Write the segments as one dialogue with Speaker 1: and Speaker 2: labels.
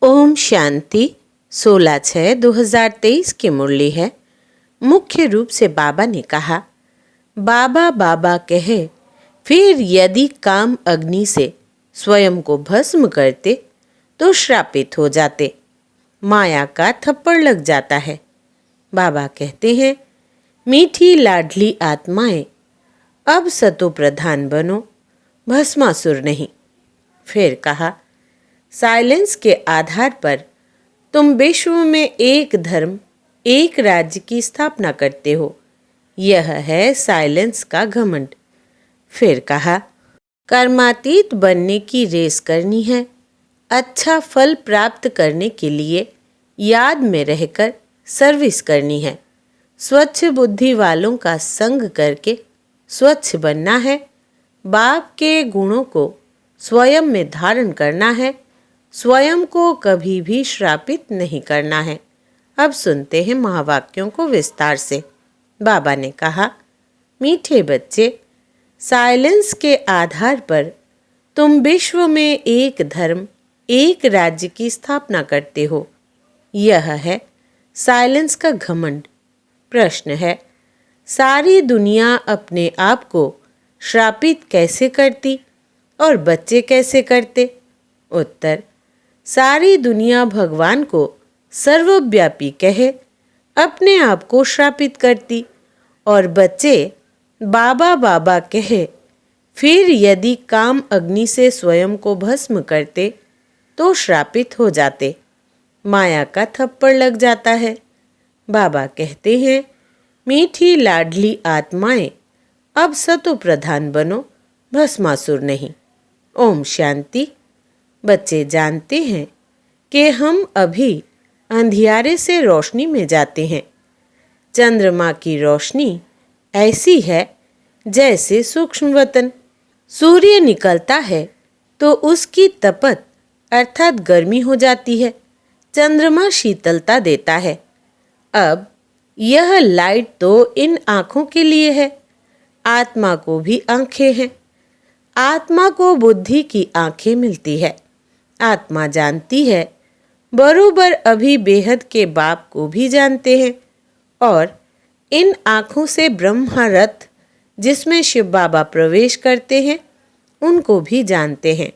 Speaker 1: ओम शांति 16/6/2023 की मुरली है। मुख्य रूप से बाबा ने कहा, बाबा बाबा कहे, फिर यदि काम अग्नि से स्वयं को भस्म करते तो श्रापित हो जाते, माया का थप्पड़ लग जाता है। बाबा कहते हैं, मीठी लाडली आत्माएं, अब सतो प्रधान बनो, भस्मासुर नहीं। फिर कहा, साइलेंस के आधार पर तुम विश्व में एक धर्म, एक राज्य की स्थापना करते हो। यह है साइलेंस का घमंड। फिर कहा, कर्मातीत बनने की रेस करनी है। अच्छा फल प्राप्त करने के लिए याद में रहकर सर्विस करनी है। स्वच्छ बुद्धि वालों का संग करके स्वच्छ बनना है। बाप के गुणों को स्वयं में धारण करना है। स्वयं को कभी भी श्रापित नहीं करना है। अब सुनते हैं महावाक्यों को विस्तार से। बाबा ने कहा, मीठे बच्चे, साइलेंस के आधार पर तुम विश्व में एक धर्म, एक राज्य की स्थापना करते हो। यह है साइलेंस का घमंड। प्रश्न है, सारी दुनिया अपने आप को श्रापित कैसे करती और बच्चे कैसे करते? उत्तर, सारी दुनिया भगवान को सर्वव्यापी कहे अपने आप को श्रापित करती और बच्चे बाबा बाबा कहे फिर यदि काम अग्नि से स्वयं को भस्म करते तो श्रापित हो जाते, माया का थप्पड़ लग जाता है। बाबा कहते हैं, मीठी लाडली आत्माएं, अब सतो प्रधान बनो, भस्मासुर नहीं। ओम शांति। बच्चे जानते हैं कि हम अभी अंधियारे से रोशनी में जाते हैं। चंद्रमा की रोशनी ऐसी है जैसे सूक्ष्म वतन। सूर्य निकलता है तो उसकी तपत अर्थात गर्मी हो जाती है। चंद्रमा शीतलता देता है। अब यह लाइट तो इन आँखों के लिए है। आत्मा को भी आँखें हैं। आत्मा को बुद्धि की आँखें मिलती है। आत्मा जानती है, बरोबर अभी बेहद के बाप को भी जानते हैं और इन आँखों से ब्रह्मा रथ जिसमें शिव बाबा प्रवेश करते हैं उनको भी जानते हैं।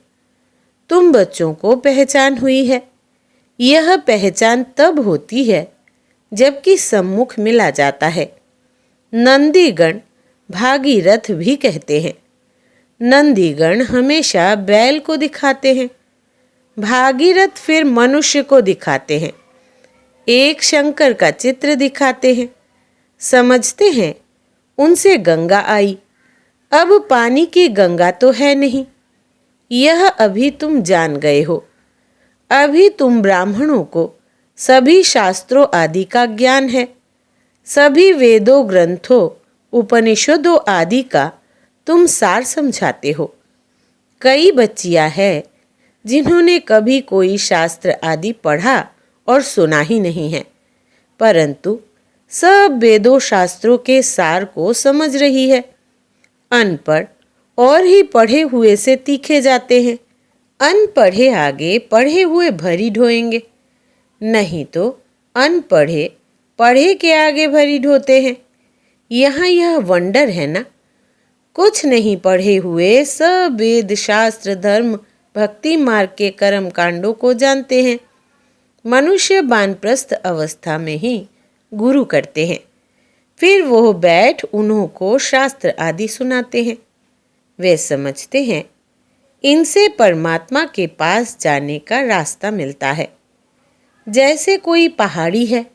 Speaker 1: तुम बच्चों को पहचान हुई है। यह पहचान तब होती है जबकि सम्मुख मिला जाता है। नंदीगण भागीरथ भी कहते हैं। नंदीगण हमेशा बैल को दिखाते हैं, भागीरथ फिर मनुष्य को दिखाते हैं। एक शंकर का चित्र दिखाते हैं। समझते हैं उनसे गंगा आई। अब पानी की गंगा तो है नहीं। यह अभी तुम जान गए हो। अभी तुम ब्राह्मणों को सभी शास्त्रों आदि का ज्ञान है। सभी वेदों, ग्रंथों, उपनिषदों आदि का तुम सार समझाते हो। कई बच्चियां हैं जिन्होंने कभी कोई शास्त्र आदि पढ़ा और सुना ही नहीं है, परंतु सब वेदों शास्त्रों के सार को समझ रही है। अनपढ़ और ही पढ़े हुए से तीखे जाते हैं। अनपढ़े आगे पढ़े हुए भरी ढोएंगे, नहीं तो अनपढ़े पढ़े के आगे भरी ढोते हैं। यहाँ यह वंडर है ना। कुछ नहीं पढ़े हुए सब वेद, शास्त्र, धर्म, भक्ति मार्ग के कर्म कांडों को जानते हैं। मनुष्य वानप्रस्थ अवस्था में ही गुरु करते हैं। फिर वो बैठ उन्हों को शास्त्र आदि सुनाते हैं। वे समझते हैं इनसे परमात्मा के पास जाने का रास्ता मिलता है। जैसे कोई पहाड़ी है,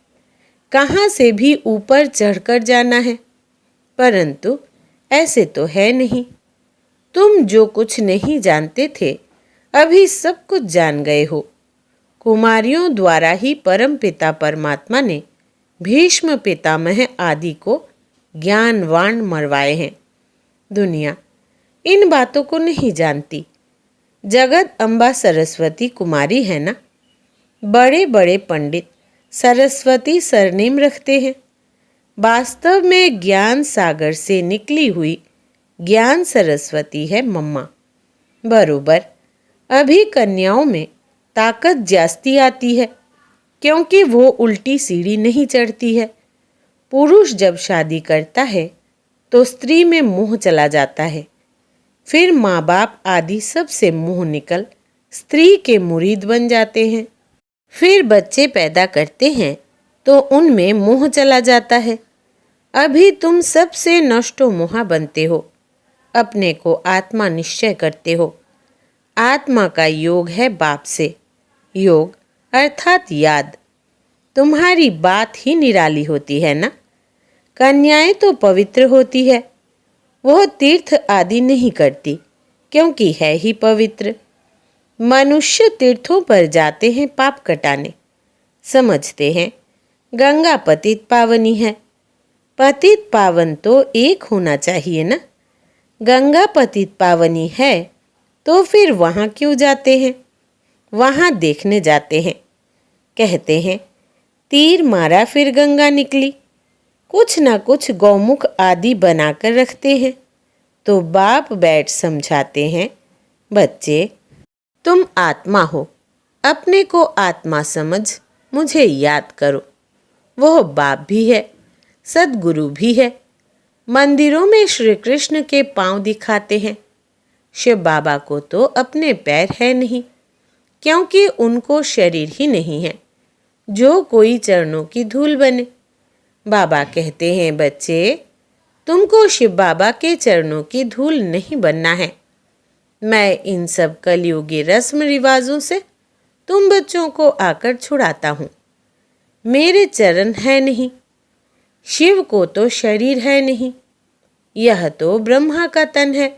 Speaker 1: कहाँ से भी ऊपर चढ़कर जाना है, परंतु ऐसे तो है नहीं। तुम जो कुछ नहीं जानते थे अभी सब कुछ जान गए हो। कुमारियों द्वारा ही परम पिता परमात्मा ने भीष्म पितामह आदि को ज्ञानवान मरवाए हैं। दुनिया इन बातों को नहीं जानती। जगत अम्बा सरस्वती कुमारी है ना। बड़े बड़े पंडित सरस्वती सरनेम रखते हैं। वास्तव में ज्ञान सागर से निकली हुई ज्ञान सरस्वती है मम्मा। बरोबर अभी कन्याओं में ताकत जास्ती आती है, क्योंकि वो उल्टी सीढ़ी नहीं चढ़ती है। पुरुष जब शादी करता है तो स्त्री में मोह चला जाता है। फिर माँ बाप आदि सबसे मोह निकल स्त्री के मुरीद बन जाते हैं। फिर बच्चे पैदा करते हैं तो उनमें मोह चला जाता है। अभी तुम सबसे नष्टो मोहा बनते हो, अपने को आत्मा निश्चय करते हो। आत्मा का योग है बाप से, योग अर्थात याद। तुम्हारी बात ही निराली होती है ना। कन्याएं तो पवित्र होती है, वह तीर्थ आदि नहीं करती क्योंकि है ही पवित्र। मनुष्य तीर्थों पर जाते हैं पाप कटाने, समझते हैं गंगा पतित पावनी है। पतित पावन तो एक होना चाहिए ना। गंगा पतित पावनी है तो फिर वहाँ क्यों जाते हैं? वहाँ देखने जाते हैं। कहते हैं तीर मारा फिर गंगा निकली। कुछ ना कुछ गौमुख आदि बनाकर रखते हैं। तो बाप बैठ समझाते हैं, बच्चे तुम आत्मा हो, अपने को आत्मा समझ मुझे याद करो। वह बाप भी है, सद्गुरु भी है। मंदिरों में श्री कृष्ण के पांव दिखाते हैं। शिव बाबा को तो अपने पैर है नहीं, क्योंकि उनको शरीर ही नहीं है जो कोई चरणों की धूल बने। बाबा कहते हैं, बच्चे तुमको शिव बाबा के चरणों की धूल नहीं बनना है। मैं इन सब कलयुगी रस्म रिवाजों से तुम बच्चों को आकर छुड़ाता हूँ। मेरे चरण है नहीं, शिव को तो शरीर है नहीं, यह तो ब्रह्मा का तन है।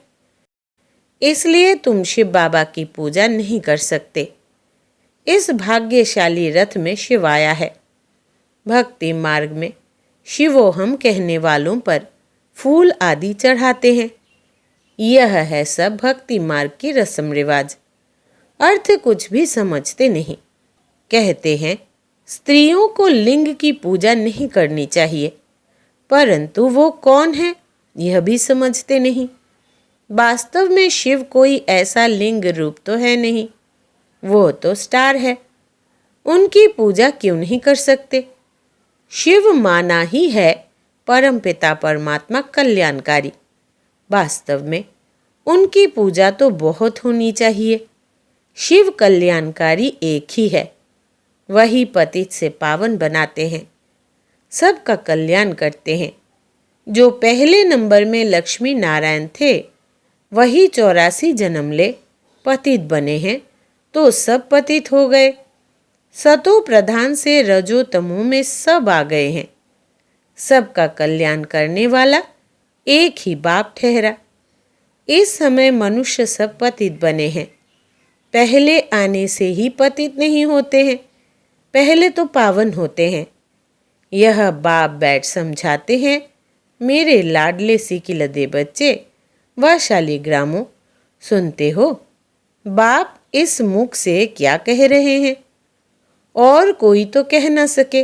Speaker 1: इसलिए तुम शिव बाबा की पूजा नहीं कर सकते। इस भाग्यशाली रथ में शिव आया है। भक्ति मार्ग में शिवोहम कहने वालों पर फूल आदि चढ़ाते हैं। यह है सब भक्ति मार्ग की रस्म रिवाज। अर्थ कुछ भी समझते नहीं। कहते हैं स्त्रियों को लिंग की पूजा नहीं करनी चाहिए, परंतु वो कौन है यह भी समझते नहीं। वास्तव में शिव कोई ऐसा लिंग रूप तो है नहीं, वो तो स्टार है। उनकी पूजा क्यों नहीं कर सकते? शिव माना ही है परमपिता परमात्मा कल्याणकारी। वास्तव में उनकी पूजा तो बहुत होनी चाहिए। शिव कल्याणकारी एक ही है, वही पतित से पावन बनाते हैं, सबका कल्याण करते हैं। जो पहले नंबर में लक्ष्मी नारायण थे, वही 84 जन्म ले पतित बने हैं तो सब पतित हो गए। सतो प्रधान से रजो तमो में सब आ गए हैं। सबका कल्याण करने वाला एक ही बाप ठहरा। इस समय मनुष्य सब पतित बने हैं। पहले आने से ही पतित नहीं होते हैं, पहले तो पावन होते हैं। यह बाप बैठ समझाते हैं, मेरे लाडले सिकिलदे बच्चे व शालिग्रामों, सुनते हो बाप इस मुख से क्या कह रहे हैं? और कोई तो कह न सके,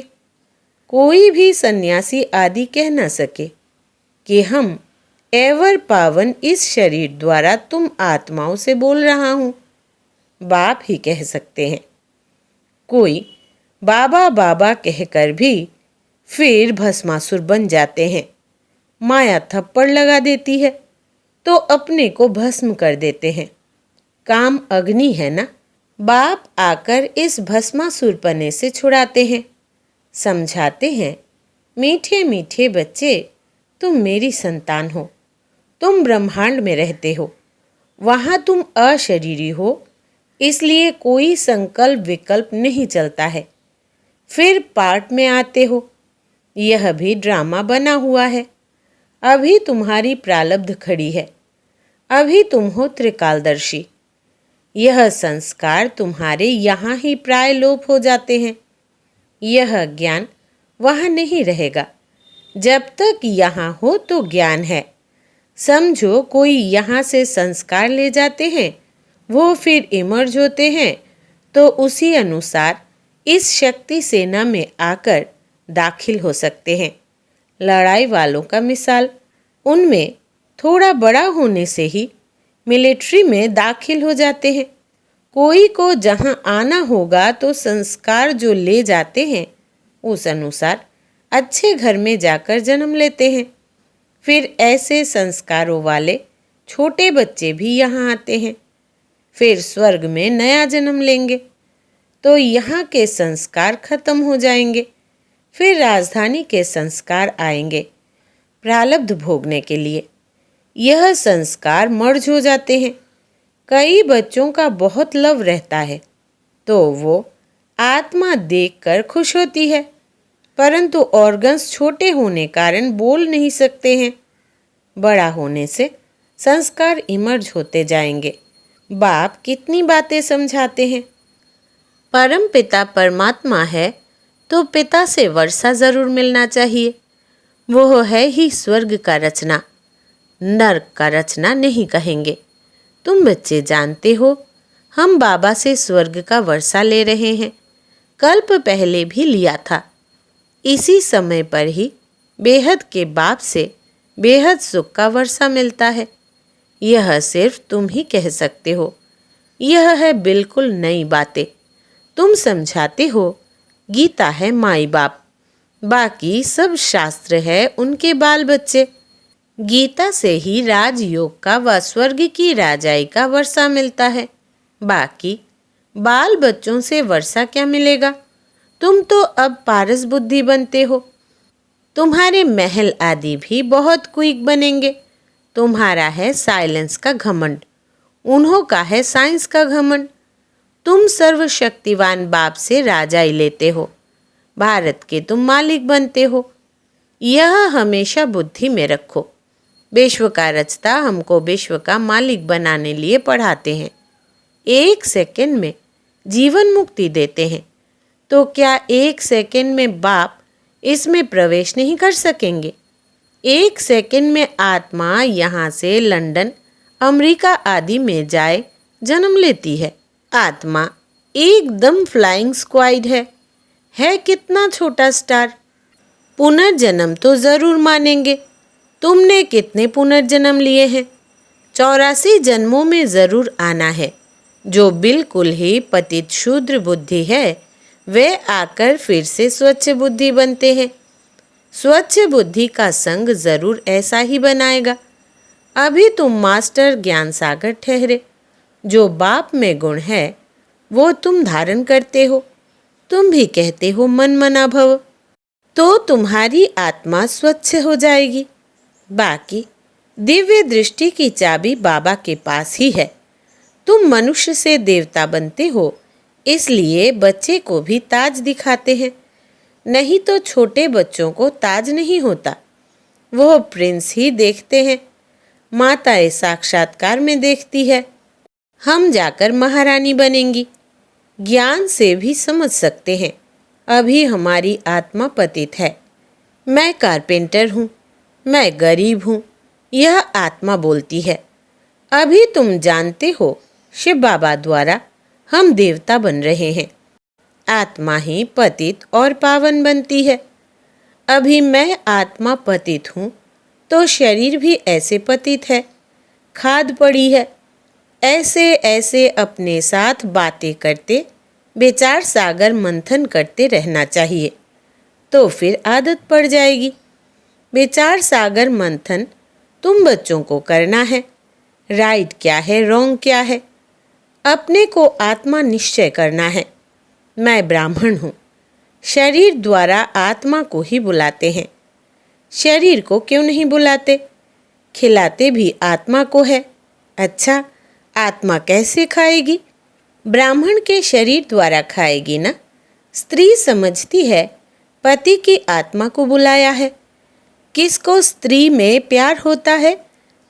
Speaker 1: कोई भी सन्यासी आदि कह न सके कि हम एवर पावन इस शरीर द्वारा तुम आत्माओं से बोल रहा हूँ। बाप ही कह सकते हैं। कोई बाबा बाबा कहकर भी फिर भस्मासुर बन जाते हैं। माया थप्पड़ लगा देती है तो अपने को भस्म कर देते हैं। काम अग्नि है ना। बाप आकर इस भस्मासुरपने से छुड़ाते हैं। समझाते हैं, मीठे मीठे बच्चे तुम मेरी संतान हो। तुम ब्रह्मांड में रहते हो, वहाँ तुम अशरीरी हो, इसलिए कोई संकल्प विकल्प नहीं चलता है। फिर पार्ट में आते हो, यह भी ड्रामा बना हुआ है। अभी तुम्हारी प्रारब्ध खड़ी है, अभी तुम हो त्रिकालदर्शी। यह संस्कार तुम्हारे यहाँ ही प्राय लोप हो जाते हैं। यह ज्ञान वहाँ नहीं रहेगा। जब तक यहाँ हो तो ज्ञान है। समझो कोई यहाँ से संस्कार ले जाते हैं, वो फिर इमर्ज होते हैं, तो उसी अनुसार इस शक्ति सेना में आकर दाखिल हो सकते हैं। लड़ाई वालों का मिसाल, उनमें थोड़ा बड़ा होने से ही मिलिट्री में दाखिल हो जाते हैं। कोई को जहाँ आना होगा तो संस्कार जो ले जाते हैं उस अनुसार अच्छे घर में जाकर जन्म लेते हैं। फिर ऐसे संस्कारों वाले छोटे बच्चे भी यहाँ आते हैं। फिर स्वर्ग में नया जन्म लेंगे तो यहाँ के संस्कार खत्म हो जाएंगे। फिर राजधानी के संस्कार आएंगे प्रारब्ध भोगने के लिए। यह संस्कार मर्ज हो जाते हैं। कई बच्चों का बहुत लव रहता है तो वो आत्मा देखकर खुश होती है, परंतु ऑर्गन्स छोटे होने कारण बोल नहीं सकते हैं। बड़ा होने से संस्कार इमर्ज होते जाएंगे। बाप कितनी बातें समझाते हैं। परम पिता परमात्मा है तो पिता से वर्षा जरूर मिलना चाहिए। वो है ही स्वर्ग का रचना, नर्क का रचना नहीं कहेंगे। तुम बच्चे जानते हो हम बाबा से स्वर्ग का वर्षा ले रहे हैं। कल्प पहले भी लिया था। इसी समय पर ही बेहद के बाप से बेहद सुख का वर्षा मिलता है। यह सिर्फ तुम ही कह सकते हो। यह है बिल्कुल नई बातें। तुम समझाते हो। गीता है माई बाप, बाकी सब शास्त्र है उनके बाल बच्चे। गीता से ही राजयोग का व स्वर्ग की राजाई का वर्षा मिलता है। बाकी बाल बच्चों से वर्षा क्या मिलेगा। तुम तो अब पारस बुद्धि बनते हो। तुम्हारे महल आदि भी बहुत क्विक बनेंगे। तुम्हारा है साइलेंस का घमंड, उन्हों का है साइंस का घमंड। तुम सर्वशक्तिवान बाप से राजाई लेते हो, भारत के तुम मालिक बनते हो। यह हमेशा बुद्धि में रखो। विश्व का रचता हमको विश्व का मालिक बनाने लिए पढ़ाते हैं। 1 सेकंड में जीवन मुक्ति देते हैं तो क्या 1 सेकंड में बाप इसमें प्रवेश नहीं कर सकेंगे। 1 सेकंड में आत्मा यहाँ से लंदन, अमेरिका आदि में जाए जन्म लेती है। आत्मा एकदम फ्लाइंग स्क्वाइड है कितना छोटा स्टार। पुनर्जन्म तो जरूर मानेंगे। तुमने कितने पुनर्जन्म लिए हैं। 84 जन्मों में जरूर आना है। जो बिल्कुल ही पतित शूद्र बुद्धि है वे आकर फिर से स्वच्छ बुद्धि बनते हैं। स्वच्छ बुद्धि का संग जरूर ऐसा ही बनाएगा। अभी तुम मास्टर ज्ञान सागर ठहरे। जो बाप में गुण है वो तुम धारण करते हो। तुम भी कहते हो मन मना भव, तो तुम्हारी आत्मा स्वच्छ हो जाएगी। बाकी दिव्य दृष्टि की चाबी बाबा के पास ही है। तुम मनुष्य से देवता बनते हो, इसलिए बच्चे को भी ताज दिखाते हैं। नहीं तो छोटे बच्चों को ताज नहीं होता, वो प्रिंस ही देखते हैं। माताएं साक्षात्कार में देखती है। हम जाकर महारानी बनेंगी। ज्ञान से भी समझ सकते हैं। अभी हमारी आत्मा पतित है। मैं कारपेंटर हूँ, मैं गरीब हूँ, यह आत्मा बोलती है। अभी तुम जानते हो शिव बाबा द्वारा हम देवता बन रहे हैं। आत्मा ही पतित और पावन बनती है। अभी मैं आत्मा पतित हूँ तो शरीर भी ऐसे पतित है, खाद पड़ी है। ऐसे ऐसे अपने साथ बातें करते विचार सागर मंथन करते रहना चाहिए, तो फिर आदत पड़ जाएगी। विचार सागर मंथन तुम बच्चों को करना है। राइट क्या है, रॉन्ग क्या है, अपने को आत्मा निश्चय करना है। मैं ब्राह्मण हूँ। शरीर द्वारा आत्मा को ही बुलाते हैं। शरीर को क्यों नहीं बुलाते? खिलाते भी आत्मा को है। अच्छा, आत्मा कैसे खाएगी? ब्राह्मण के शरीर द्वारा खाएगी ना। स्त्री समझती है पति की आत्मा को बुलाया है। किसको स्त्री में प्यार होता है?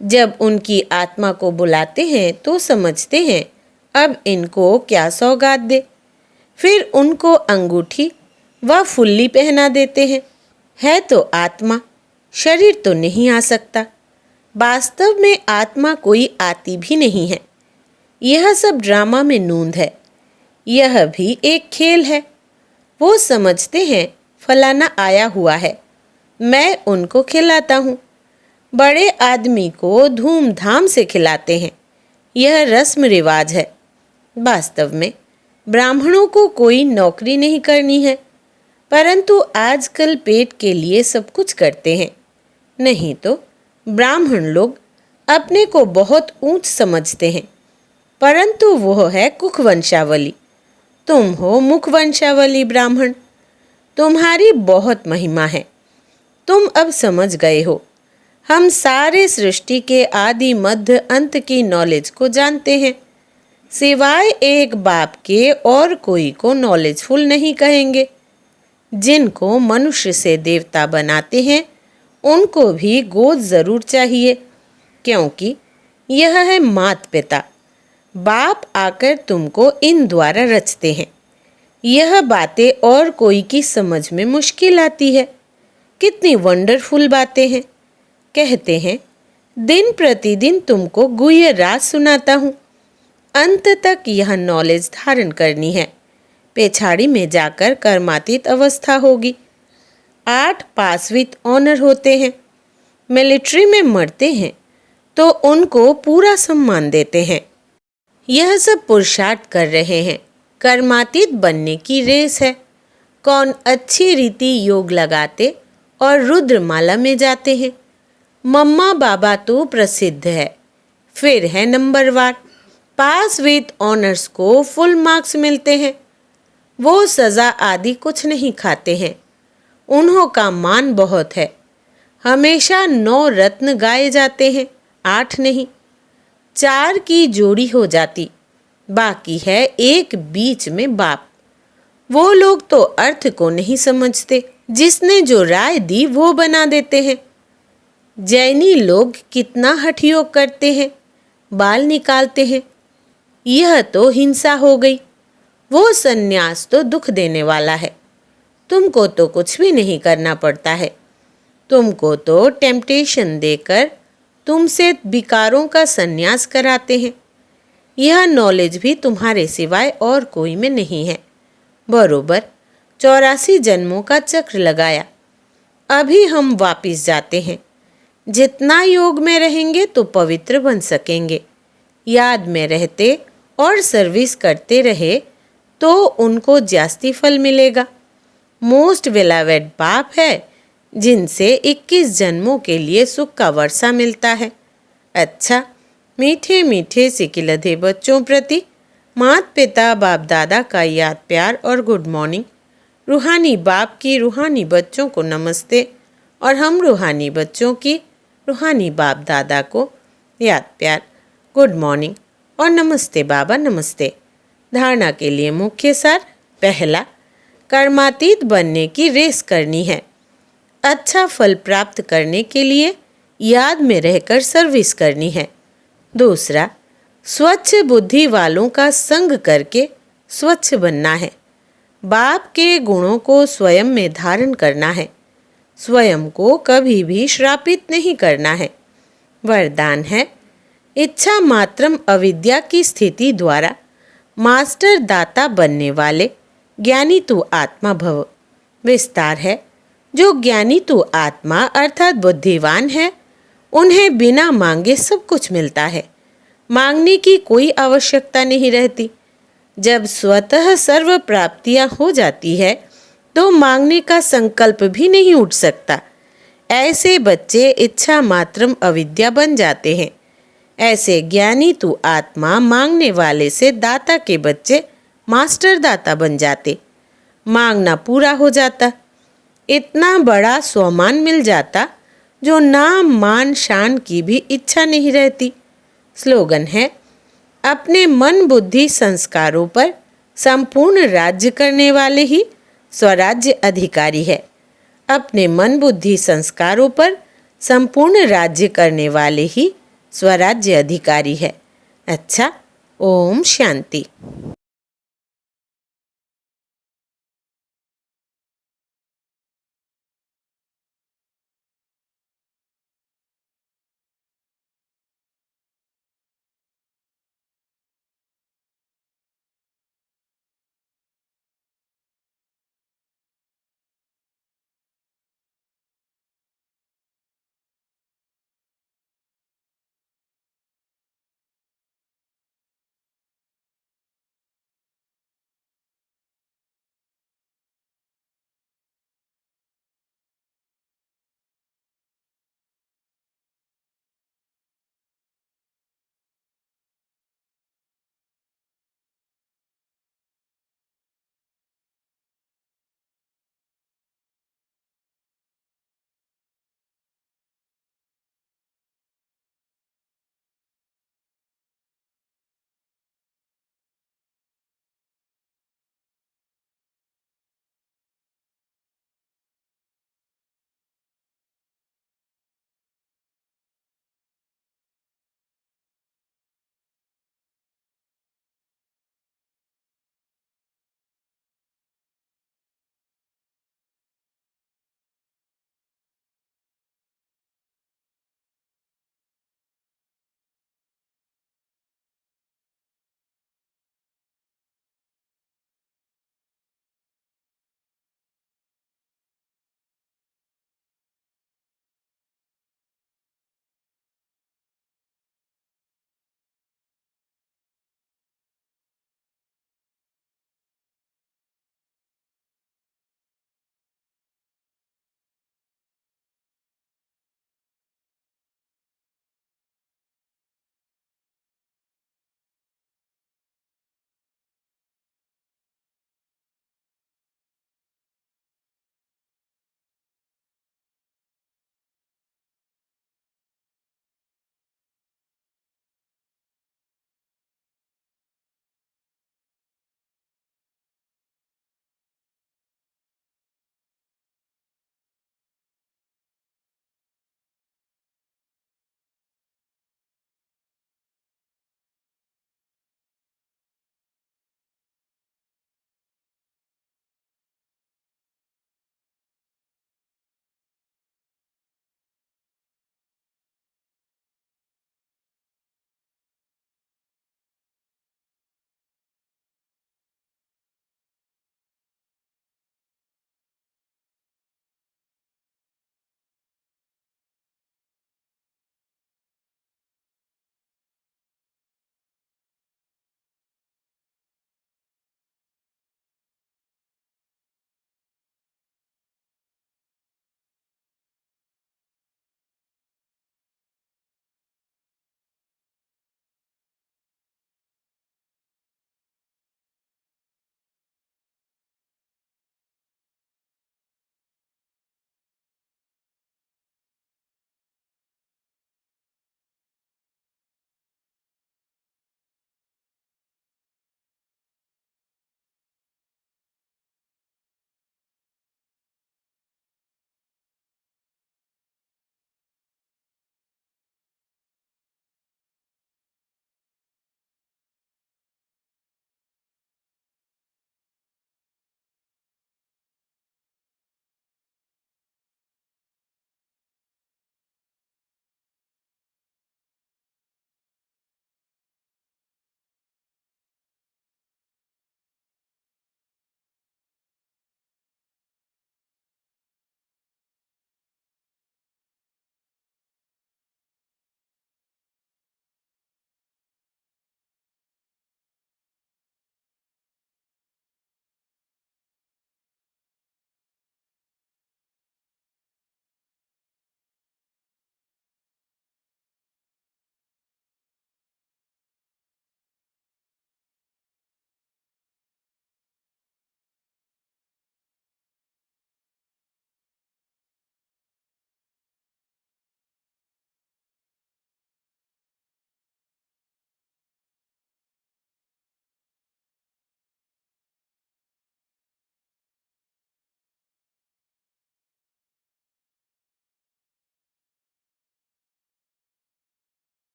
Speaker 1: जब उनकी आत्मा को बुलाते हैं तो समझते हैं अब इनको क्या सौगात दे। फिर उनको अंगूठी व फुल्ली पहना देते हैं। है तो आत्मा, शरीर तो नहीं आ सकता। वास्तव में आत्मा कोई आती भी नहीं है। यह सब ड्रामा में नूंद है। यह भी एक खेल है। वो समझते हैं फलाना आया हुआ है, मैं उनको खिलाता हूँ। बड़े आदमी को धूमधाम से खिलाते हैं। यह रस्म रिवाज है। वास्तव में ब्राह्मणों को कोई नौकरी नहीं करनी है, परंतु आजकल पेट के लिए सब कुछ करते हैं। नहीं तो ब्राह्मण लोग अपने को बहुत ऊंच समझते हैं, परंतु वो है कुख वंशावली। तुम हो मुख वंशावली ब्राह्मण। तुम्हारी बहुत महिमा है। तुम अब समझ गए हो। हम सारे सृष्टि के आदि मध्य अंत की नॉलेज को जानते हैं। सिवाय एक बाप के और कोई को नॉलेजफुल नहीं कहेंगे। जिनको मनुष्य से देवता बनाते हैं उनको भी गोद जरूर चाहिए, क्योंकि यह है मात पिता। बाप आकर तुमको इन द्वारा रचते हैं। यह बातें और कोई की समझ में मुश्किल आती है। कितनी वंडरफुल बातें हैं। कहते हैं दिन प्रतिदिन तुमको गुह्य राज सुनाता हूँ। अंत तक यह नॉलेज धारण करनी है। पेछाड़ी में जाकर कर्मातीत अवस्था होगी। 8 पास विद ऑनर होते हैं। मिलिट्री में मरते हैं तो उनको पूरा सम्मान देते हैं। यह सब पुरुषार्थ कर रहे हैं। कर्मातीत बनने की रेस है। कौन अच्छी रीति योग लगाते और रुद्रमाला में जाते हैं। मम्मा बाबा तो प्रसिद्ध है। फिर है नंबरवार। पास विद ऑनर्स को फुल मार्क्स मिलते हैं। वो सज़ा आदि कुछ नहीं खाते हैं। उन्हों का मान बहुत है। हमेशा 9 रत्न गाए जाते हैं, 8 नहीं। 4 की जोड़ी हो जाती, बाकी है एक बीच में बाप। वो लोग तो अर्थ को नहीं समझते। जिसने जो राय दी वो बना देते हैं। जैनी लोग कितना हठयोग करते हैं, बाल निकालते हैं। यह तो हिंसा हो गई। वो सन्यास तो दुख देने वाला है। तुमको तो कुछ भी नहीं करना पड़ता है। तुमको तो टेम्पटेशन देकर तुमसे विकारों का सन्यास कराते हैं। यह नॉलेज भी तुम्हारे सिवाय और कोई में नहीं है। बरोबर 84 जन्मों का चक्र लगाया। अभी हम वापिस जाते हैं। जितना योग में रहेंगे तो पवित्र बन सकेंगे। याद में रहते और सर्विस करते रहे तो उनको जास्ती फल मिलेगा। मोस्ट बिलवेड बाप है जिनसे 21 जन्मों के लिए सुख का वर्षा मिलता है। अच्छा, मीठे मीठे सिकिलधे बच्चों प्रति माता पिता बाप दादा का याद प्यार और गुड मॉर्निंग। रूहानी बाप की रूहानी बच्चों को नमस्ते और हम रूहानी बच्चों की रूहानी बाप दादा को याद प्यार, गुड मॉर्निंग और नमस्ते बाबा नमस्ते। धारणा के लिए मुख्य सार। पहला, कर्मातीत बनने की रेस करनी है। अच्छा फल प्राप्त करने के लिए याद में रहकर सर्विस करनी है। दूसरा, स्वच्छ बुद्धि वालों का संग करके स्वच्छ बनना है। बाप के गुणों को स्वयं में धारण करना है। स्वयं को कभी भी श्रापित नहीं करना है। वरदान है, इच्छा मात्रम अविद्या की स्थिति द्वारा मास्टर दाता बनने वाले ज्ञानी तू आत्मा भव। विस्तार है, जो ज्ञानी तू आत्मा अर्थात बुद्धिवान है उन्हें बिना मांगे सब कुछ मिलता है। मांगने की कोई आवश्यकता नहीं रहती। जब स्वतः सर्व प्राप्तियां हो जाती है तो मांगने का संकल्प भी नहीं उठ सकता। ऐसे बच्चे इच्छा मात्रम अविद्या बन जाते हैं। ऐसे ज्ञानी तू आत्मा मांगने वाले से दाता के बच्चे मास्टर दाता बन जाते। मांगना पूरा हो जाता। इतना बड़ा स्वमान मिल जाता जो नाम मान शान की भी इच्छा नहीं रहती। स्लोगन है, अपने मन बुद्धि संस्कारों पर संपूर्ण राज्य करने वाले ही स्वराज्य अधिकारी है। अपने मन बुद्धि संस्कारों पर संपूर्ण राज्य करने वाले ही स्वराज्य अधिकारी है। अच्छा, ओम शांति।